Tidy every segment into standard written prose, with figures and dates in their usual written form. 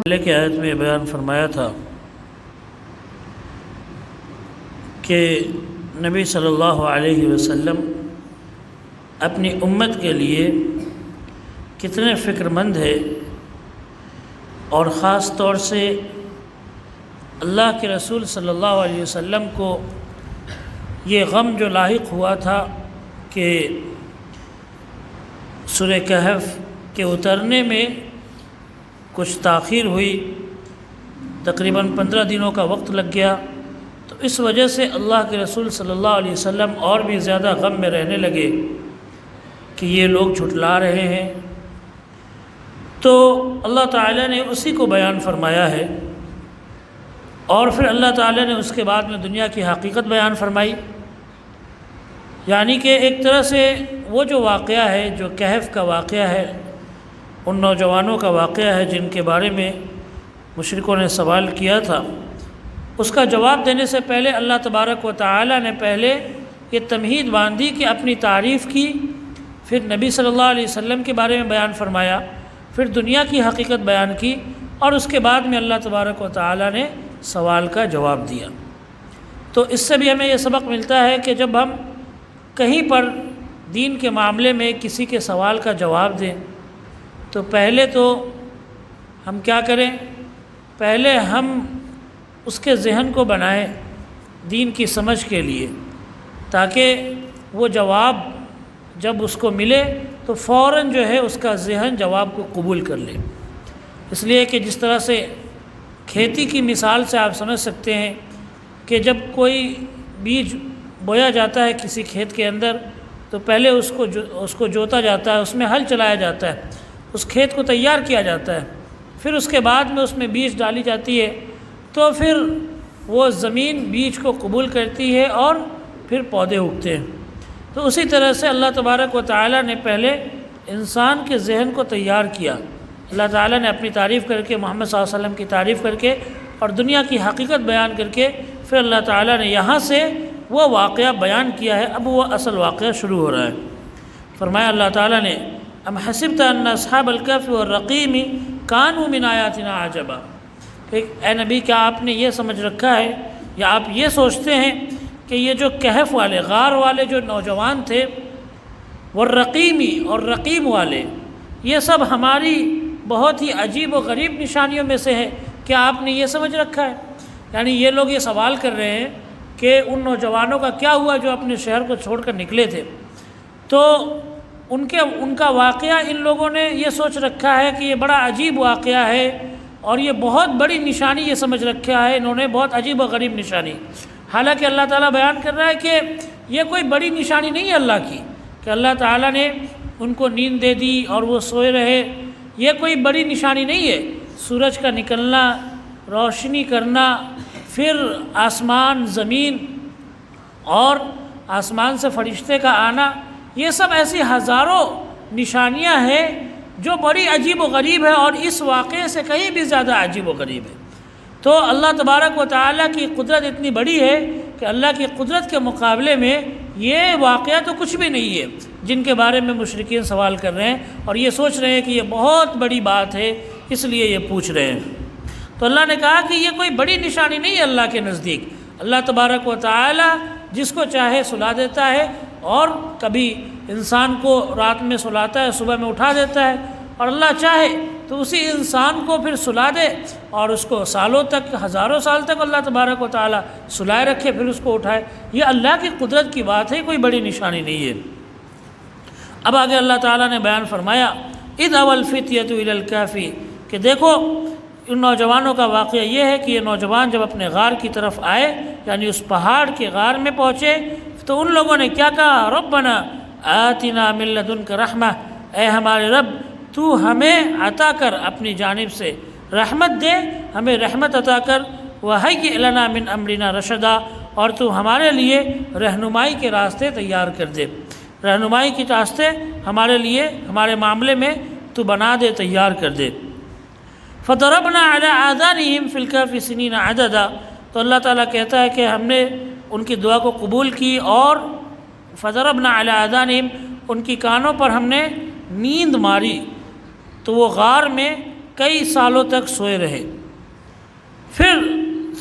پہلے کی آیت میں بیان فرمایا تھا کہ نبی صلی اللہ علیہ وسلم اپنی امت کے لیے کتنے فکر مند ہے، اور خاص طور سے اللہ کے رسول صلی اللہ علیہ وسلم کو یہ غم جو لاحق ہوا تھا کہ سورہ کہف کے اترنے میں کچھ تاخیر ہوئی، تقریباً 15 دنوں کا وقت لگ گیا، تو اس وجہ سے اللہ کے رسول صلی اللہ علیہ وسلم اور بھی زیادہ غم میں رہنے لگے کہ یہ لوگ جھٹلا رہے ہیں۔ تو اللہ تعالیٰ نے اسی کو بیان فرمایا ہے، اور پھر اللہ تعالیٰ نے اس کے بعد میں دنیا کی حقیقت بیان فرمائی، یعنی کہ ایک طرح سے وہ جو واقعہ ہے، جو کہف کا واقعہ ہے، ان نوجوانوں کا واقعہ ہے جن کے بارے میں مشرکوں نے سوال کیا تھا، اس کا جواب دینے سے پہلے اللہ تبارک و تعالیٰ نے پہلے یہ تمہید باندھی کہ اپنی تعریف کی، پھر نبی صلی اللہ علیہ وسلم کے بارے میں بیان فرمایا، پھر دنیا کی حقیقت بیان کی، اور اس کے بعد میں اللہ تبارک و تعالیٰ نے سوال کا جواب دیا۔ تو اس سے بھی ہمیں یہ سبق ملتا ہے کہ جب ہم کہیں پر دین کے معاملے میں کسی کے سوال کا جواب دیں تو پہلے تو ہم کیا کریں، پہلے ہم اس کے ذہن کو بنائیں دین کی سمجھ کے لیے، تاکہ وہ جواب جب اس کو ملے تو فوراً جو ہے اس کا ذہن جواب کو قبول کر لے۔ اس لیے کہ جس طرح سے کھیتی کی مثال سے آپ سمجھ سکتے ہیں کہ جب کوئی بیج بویا جاتا ہے کسی کھیت کے اندر تو پہلے اس کو جوتا جاتا ہے، اس میں ہل چلایا جاتا ہے، اس کھیت کو تیار کیا جاتا ہے، پھر اس کے بعد میں اس میں بیج ڈالی جاتی ہے، تو پھر وہ زمین بیج کو قبول کرتی ہے اور پھر پودے اگتے ہیں۔ تو اسی طرح سے اللہ تبارک و تعالیٰ نے پہلے انسان کے ذہن کو تیار کیا۔ اللہ تعالیٰ نے اپنی تعریف کر کے، محمد صلی اللہ علیہ وسلم کی تعریف کر کے اور دنیا کی حقیقت بیان کر کے، پھر اللہ تعالیٰ نے یہاں سے وہ واقعہ بیان کیا ہے۔ اب وہ اصل واقعہ شروع ہو رہا ہے۔ فرمایا اللہ تعالیٰ نے ام حسبت ان اصحاب الکہف والرقیم کانوا من آیاتنا عجبا، اے نبی کیا آپ نے یہ سمجھ رکھا ہے یا آپ یہ سوچتے ہیں کہ یہ جو کہف والے، غار والے جو نوجوان تھے، والرقیمی اور رقیم والے، یہ سب ہماری بہت ہی عجیب و غریب نشانیوں میں سے ہے، کیا آپ نے یہ سمجھ رکھا ہے؟ یعنی یہ لوگ یہ سوال کر رہے ہیں کہ ان نوجوانوں کا کیا ہوا جو اپنے شہر کو چھوڑ کر نکلے تھے، تو ان کا واقعہ ان لوگوں نے یہ سوچ رکھا ہے کہ یہ بڑا عجیب واقعہ ہے اور یہ بہت بڑی نشانی یہ سمجھ رکھا ہے انہوں نے، بہت عجیب و غریب نشانی۔ حالانکہ اللہ تعالیٰ بیان کر رہا ہے کہ یہ کوئی بڑی نشانی نہیں ہے اللہ کی، کہ اللہ تعالیٰ نے ان کو نیند دے دی اور وہ سوئے رہے، یہ کوئی بڑی نشانی نہیں ہے۔ سورج کا نکلنا، روشنی کرنا، پھر آسمان، زمین اور آسمان سے فرشتے کا آنا، یہ سب ایسی ہزاروں نشانیاں ہیں جو بڑی عجیب و غریب ہے، اور اس واقعے سے کہیں بھی زیادہ عجیب و غریب ہے۔ تو اللہ تبارک و تعالیٰ کی قدرت اتنی بڑی ہے کہ اللہ کی قدرت کے مقابلے میں یہ واقعہ تو کچھ بھی نہیں ہے جن کے بارے میں مشرکین سوال کر رہے ہیں، اور یہ سوچ رہے ہیں کہ یہ بہت بڑی بات ہے اس لیے یہ پوچھ رہے ہیں۔ تو اللہ نے کہا کہ یہ کوئی بڑی نشانی نہیں ہے اللہ کے نزدیک۔ اللہ تبارک و تعالیٰ جس کو چاہے سلا دیتا ہے، اور کبھی انسان کو رات میں سلاتا ہے، صبح میں اٹھا دیتا ہے، اور اللہ چاہے تو اسی انسان کو پھر سلا دے اور اس کو سالوں تک، ہزاروں سال تک اللہ تبارک و تعالیٰ سلائے رکھے، پھر اس کو اٹھائے۔ یہ اللہ کی قدرت کی بات ہے، کوئی بڑی نشانی نہیں ہے۔ اب آگے اللہ تعالیٰ نے بیان فرمایا اذ اوى الفتية الى الكهف، کہ دیکھو ان نوجوانوں کا واقعہ یہ ہے کہ یہ نوجوان جب اپنے غار کی طرف آئے، یعنی اس پہاڑ کے غار میں پہنچے، تو ان لوگوں نے کیا کہا، ربنا آتنا من لدنک رحمہ، اے ہمارے رب تو ہمیں عطا کر اپنی جانب سے رحمت دے، ہمیں رحمت عطا کر، وہیئ لنا من امرنا رشدا، اور تو ہمارے لیے رہنمائی کے راستے تیار کر دے، رہنمائی کے راستے ہمارے لیے، ہمارے معاملے میں تو بنا دے، تیار کر دے۔ فضربنا علی آذانہم فی الکہف سنین عددا، تو اللہ تعالیٰ کہتا ہے کہ ہم نے ان کی دعا کو قبول کی، اور فضربنا علی آذانہم، ان کی کانوں پر ہم نے نیند ماری، تو وہ غار میں کئی سالوں تک سوئے رہے۔ پھر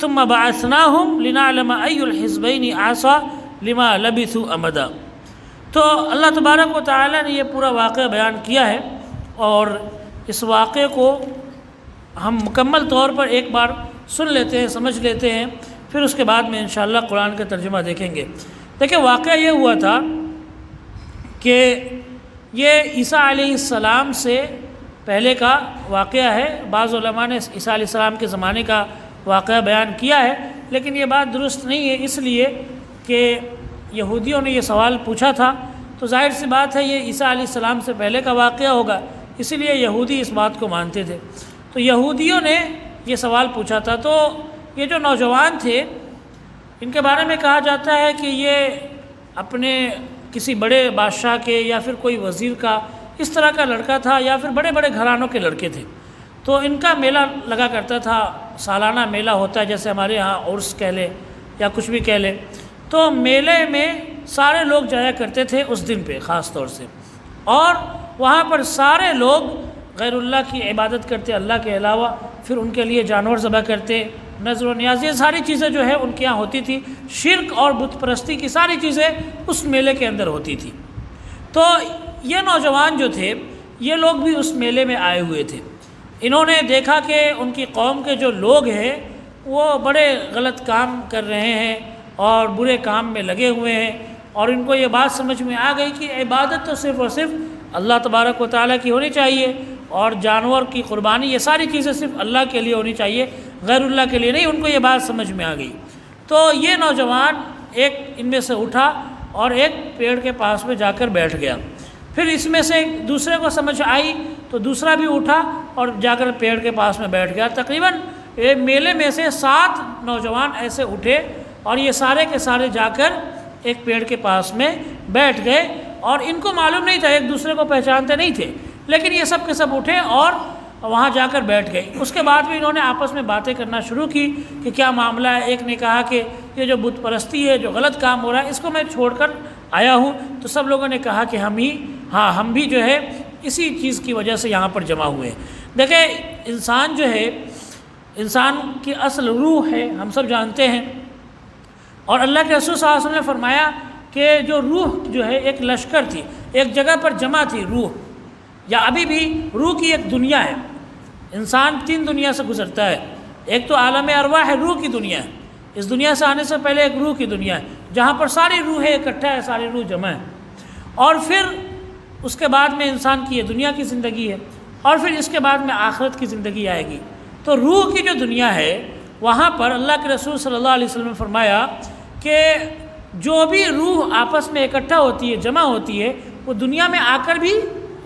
ثم بعثناہم لنعلم ای الحزبین احصیٰ لما لبثوا امدا۔ تو اللہ تبارک و تعالیٰ نے یہ پورا واقعہ بیان کیا ہے، اور اس واقعے کو ہم مکمل طور پر ایک بار سن لیتے ہیں، سمجھ لیتے ہیں، پھر اس کے بعد میں انشاءاللہ قرآن کا ترجمہ دیکھیں گے۔ دیکھیں واقعہ یہ ہوا تھا کہ یہ عیسیٰ علیہ السلام سے پہلے کا واقعہ ہے۔ بعض علماء نے عیسیٰ علیہ السلام کے زمانے کا واقعہ بیان کیا ہے، لیکن یہ بات درست نہیں ہے، اس لیے کہ یہودیوں نے یہ سوال پوچھا تھا، تو ظاہر سی بات ہے یہ عیسیٰ علیہ السلام سے پہلے کا واقعہ ہوگا، اسی لیے یہودی اس بات کو مانتے تھے۔ تو یہودیوں نے یہ سوال پوچھا تھا، تو یہ جو نوجوان تھے ان کے بارے میں کہا جاتا ہے کہ یہ اپنے کسی بڑے بادشاہ کے یا پھر کوئی وزیر کا اس طرح کا لڑکا تھا، یا پھر بڑے بڑے گھرانوں کے لڑکے تھے۔ تو ان کا میلہ لگا کرتا تھا، سالانہ میلہ ہوتا ہے، جیسے ہمارے ہاں عرس کہہ لے یا کچھ بھی کہہ لے۔ تو میلے میں سارے لوگ جایا کرتے تھے اس دن پہ خاص طور سے، اور وہاں پر سارے لوگ غیر اللہ کی عبادت کرتے اللہ کے علاوہ، پھر ان کے لیے جانور ذبح کرتے، نذر و نیاز، یہ ساری چیزیں جو ہے ان کے یہاں ہوتی تھی، شرک اور بت پرستی کی ساری چیزیں اس میلے کے اندر ہوتی تھی۔ تو یہ نوجوان جو تھے یہ لوگ بھی اس میلے میں آئے ہوئے تھے۔ انہوں نے دیکھا کہ ان کی قوم کے جو لوگ ہیں وہ بڑے غلط کام کر رہے ہیں اور برے کام میں لگے ہوئے ہیں، اور ان کو یہ بات سمجھ میں آ گئی کہ عبادت تو صرف اور صرف اللہ تبارک و تعالیٰ کی ہونی چاہیے، اور جانور کی قربانی یہ ساری چیزیں صرف اللہ کے لیے ہونی چاہیے، غیر اللہ کے لیے نہیں۔ ان کو یہ بات سمجھ میں آ گئی، تو یہ نوجوان ایک ان میں سے اٹھا اور ایک پیڑ کے پاس میں جا کر بیٹھ گیا۔ پھر اس میں سے دوسرے کو سمجھ آئی تو دوسرا بھی اٹھا اور جا کر پیڑ کے پاس میں بیٹھ گیا۔ تقریباً میلے میں سے 7 نوجوان ایسے اٹھے اور یہ سارے کے سارے جا کر ایک پیڑ کے پاس میں بیٹھ گئے، اور ان کو معلوم نہیں تھا، ایک دوسرے کو پہچانتے نہیں تھے، لیکن یہ سب کے سب اٹھے اور وہاں جا کر بیٹھ گئے۔ اس کے بعد بھی انہوں نے آپس میں باتیں کرنا شروع کی کہ کیا معاملہ ہے۔ ایک نے کہا کہ یہ جو بت پرستی ہے، جو غلط کام ہو رہا ہے، اس کو میں چھوڑ کر آیا ہوں۔ تو سب لوگوں نے کہا کہ ہم بھی جو ہے اسی چیز کی وجہ سے یہاں پر جمع ہوئے ہیں۔ دیکھیں انسان جو ہے، انسان کی اصل روح ہے، ہم سب جانتے ہیں، اور اللہ کے رسول صلی اللہ علیہ وسلم نے فرمایا کہ جو روح جو ہے ایک لشکر تھی، ایک جگہ پر جمع تھی روح، یا ابھی بھی روح کی ایک دنیا ہے۔ انسان 3 دنیا سے گزرتا ہے، ایک تو عالم ارواح ہے، روح کی دنیا ہے، اس دنیا سے آنے سے پہلے ایک روح کی دنیا ہے جہاں پر ساری روحیں اکٹھا ہے، ساری روح جمع ہے، اور پھر اس کے بعد میں انسان کی یہ دنیا کی زندگی ہے، اور پھر اس کے بعد میں آخرت کی زندگی آئے گی۔ تو روح کی جو دنیا ہے وہاں پر اللہ کے رسول صلی اللہ علیہ وسلم نے فرمایا کہ جو بھی روح آپس میں اکٹھا ہوتی ہے، جمع ہوتی ہے، وہ دنیا میں آ کر بھی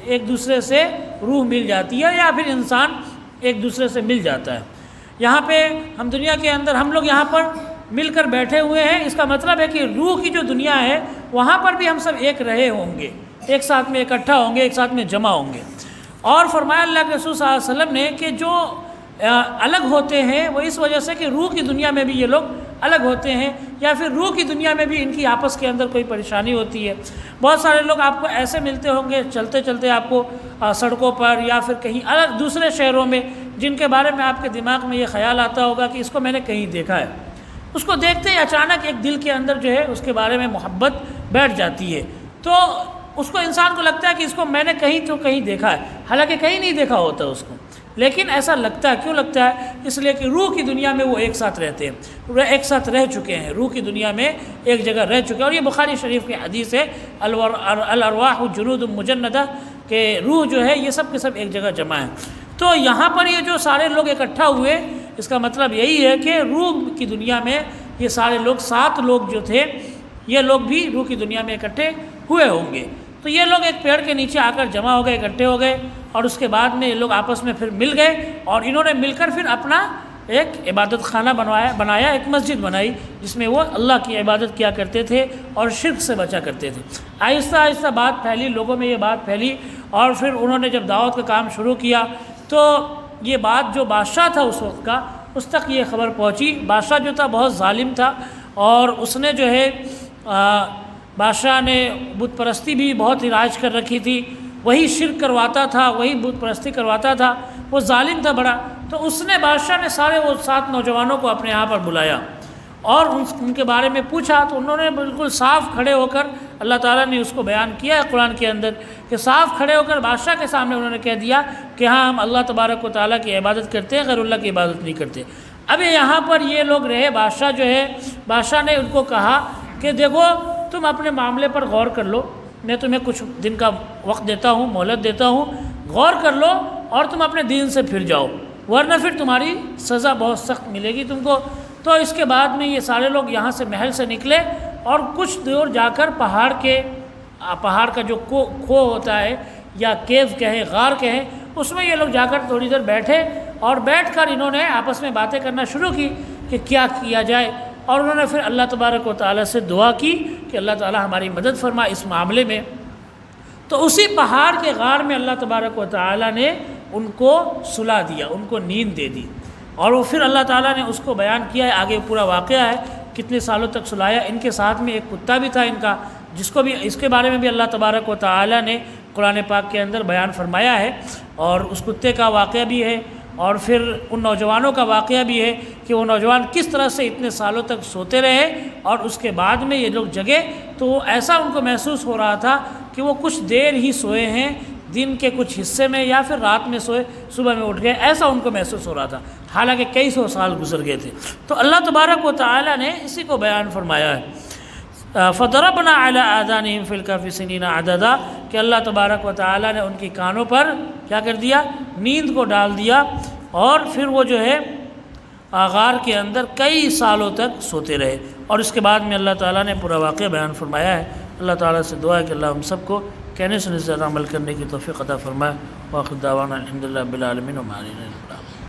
ایک دوسرے سے روح مل جاتی ہے، یا پھر انسان ایک دوسرے سے مل جاتا ہے۔ یہاں پہ ہم دنیا کے اندر ہم لوگ یہاں پر مل کر بیٹھے ہوئے ہیں، اس کا مطلب ہے کہ روح کی جو دنیا ہے وہاں پر بھی ہم سب ایک رہے ہوں گے، ایک ساتھ میں اکٹھا ہوں گے، ایک ساتھ میں جمع ہوں گے۔ اور فرمایا اللہ کے رسول صلی اللہ علیہ وسلم نے کہ جو الگ ہوتے ہیں وہ اس وجہ سے کہ روح کی دنیا میں بھی یہ لوگ الگ ہوتے ہیں، یا پھر روح کی دنیا میں بھی ان کی آپس کے اندر کوئی پریشانی ہوتی ہے۔ بہت سارے لوگ آپ کو ایسے ملتے ہوں گے چلتے چلتے آپ کو سڑکوں پر یا پھر کہیں الگ دوسرے شہروں میں، جن کے بارے میں آپ کے دماغ میں یہ خیال آتا ہوگا کہ اس کو میں نے کہیں دیکھا ہے۔ اس کو دیکھتے ہی اچانک ایک دل کے اندر جو ہے اس کے بارے میں محبت بیٹھ جاتی ہے، تو اس کو انسان کو لگتا ہے کہ اس کو میں نے کہیں دیکھا ہے، حالانکہ کہیں نہیں دیکھا ہوتا اس کو، لیکن ایسا لگتا ہے۔ کیوں لگتا ہے؟ اس لیے کہ روح کی دنیا میں وہ ایک ساتھ رہتے ہیں، ایک ساتھ رہ چکے ہیں، روح کی دنیا میں ایک جگہ رہ چکے ہیں۔ اور یہ بخاری شریف کی حدیث ہے، الارواح جنود مجندہ، کہ روح جو ہے یہ سب کے سب ایک جگہ جمع ہیں۔ تو یہاں پر یہ جو سارے لوگ اکٹھا ہوئے، اس کا مطلب یہی ہے کہ روح کی دنیا میں یہ سارے لوگ 7 لوگ جو تھے یہ لوگ بھی روح کی دنیا میں اکٹھے ہوئے ہوں گے۔ تو یہ لوگ ایک پیڑ کے نیچے آ کر جمع ہو گئے، اکٹھے ہو گئے، اور اس کے بعد میں یہ لوگ آپس میں پھر مل گئے، اور انہوں نے مل کر پھر اپنا ایک عبادت خانہ بنایا، ایک مسجد بنائی جس میں وہ اللہ کی عبادت کیا کرتے تھے اور شرک سے بچا کرتے تھے۔ آہستہ آہستہ بات پھیلی، لوگوں میں یہ بات پھیلی، اور پھر انہوں نے جب دعوت کا کام شروع کیا تو یہ بات جو بادشاہ تھا اس وقت کا، اس تک یہ خبر پہنچی۔ بادشاہ جو تھا بہت ظالم تھا، اور اس نے جو ہے بادشاہ نے بت پرستی بھی بہت رائج کر رکھی تھی، وہی شرک کرواتا تھا، وہی بت پرستی کرواتا تھا۔ وہ ظالم تھا بڑا، تو اس نے بادشاہ نے سارے وہ 7 نوجوانوں کو اپنے یہاں پر بلایا اور ان کے بارے میں پوچھا، تو انہوں نے بالکل صاف کھڑے ہو کر، اللہ تعالیٰ نے اس کو بیان کیا ہے قرآن کے اندر کہ صاف کھڑے ہو کر بادشاہ کے سامنے انہوں نے کہہ دیا کہ ہاں ہم اللہ تبارک و تعالیٰ کی عبادت کرتے ہیں، غیر اللہ کی عبادت نہیں کرتے۔ اب یہاں پر یہ لوگ رہے، بادشاہ جو ہے، بادشاہ نے ان کو کہا کہ دیکھو تم اپنے معاملے پر غور کر لو، میں تمہیں کچھ دن کا وقت دیتا ہوں، مہلت دیتا ہوں، غور کر لو اور تم اپنے دین سے پھر جاؤ، ورنہ پھر تمہاری سزا بہت سخت ملے گی تم کو۔ تو اس کے بعد میں یہ سارے لوگ یہاں سے محل سے نکلے اور کچھ دور جا کر پہاڑ کا جو کھو ہوتا ہے یا کیو کہیں، غار کہیں، اس میں یہ لوگ جا کر تھوڑی دیر بیٹھے اور بیٹھ کر انہوں نے آپس میں باتیں کرنا شروع کی کہ کیا کیا جائے، اور انہوں نے پھر اللہ تبارک و تعالیٰ سے دعا کی کہ اللہ تعالیٰ ہماری مدد فرما اس معاملے میں۔ تو اسی پہاڑ کے غار میں اللہ تبارک و تعالیٰ نے ان کو سلا دیا، ان کو نیند دے دی، اور وہ پھر اللہ تعالیٰ نے اس کو بیان کیا ہے، آگے پورا واقعہ ہے کتنے سالوں تک سلایا۔ ان کے ساتھ میں ایک کتا بھی تھا ان کا، جس کو بھی اس کے بارے میں بھی اللہ تبارک و تعالیٰ نے قرآن پاک کے اندر بیان فرمایا ہے، اور اس کتے کا واقعہ بھی ہے، اور پھر ان نوجوانوں کا واقعہ بھی ہے کہ وہ نوجوان کس طرح سے اتنے سالوں تک سوتے رہے، اور اس کے بعد میں یہ لوگ جگے تو ایسا ان کو محسوس ہو رہا تھا کہ وہ کچھ دیر ہی سوئے ہیں، دن کے کچھ حصے میں یا پھر رات میں سوئے، صبح میں اٹھ گئے، ایسا ان کو محسوس ہو رہا تھا، حالانکہ کئی سو سال گزر گئے تھے۔ تو اللہ تبارک و تعالیٰ نے اسی کو بیان فرمایا ہے، فَضَرَبْنَا عَلَىٰ آذَانِهِمْ فِي الْكَهْفِ سِنِينَ عَدَدًا، کہ اللہ تبارک و تعالیٰ نے ان کی کانوں پر کیا کر دیا، نیند کو ڈال دیا، اور پھر وہ جو ہے غار کے اندر کئی سالوں تک سوتے رہے، اور اس کے بعد میں اللہ تعالیٰ نے پورا واقعہ بیان فرمایا ہے۔ اللہ تعالیٰ سے دعا ہے کہ اللہ ہم سب کو کہنے سے زیادہ عمل کرنے کی توفیق عطا فرمائے۔ وآخر دعوانا الحمدللہ رب العالمین و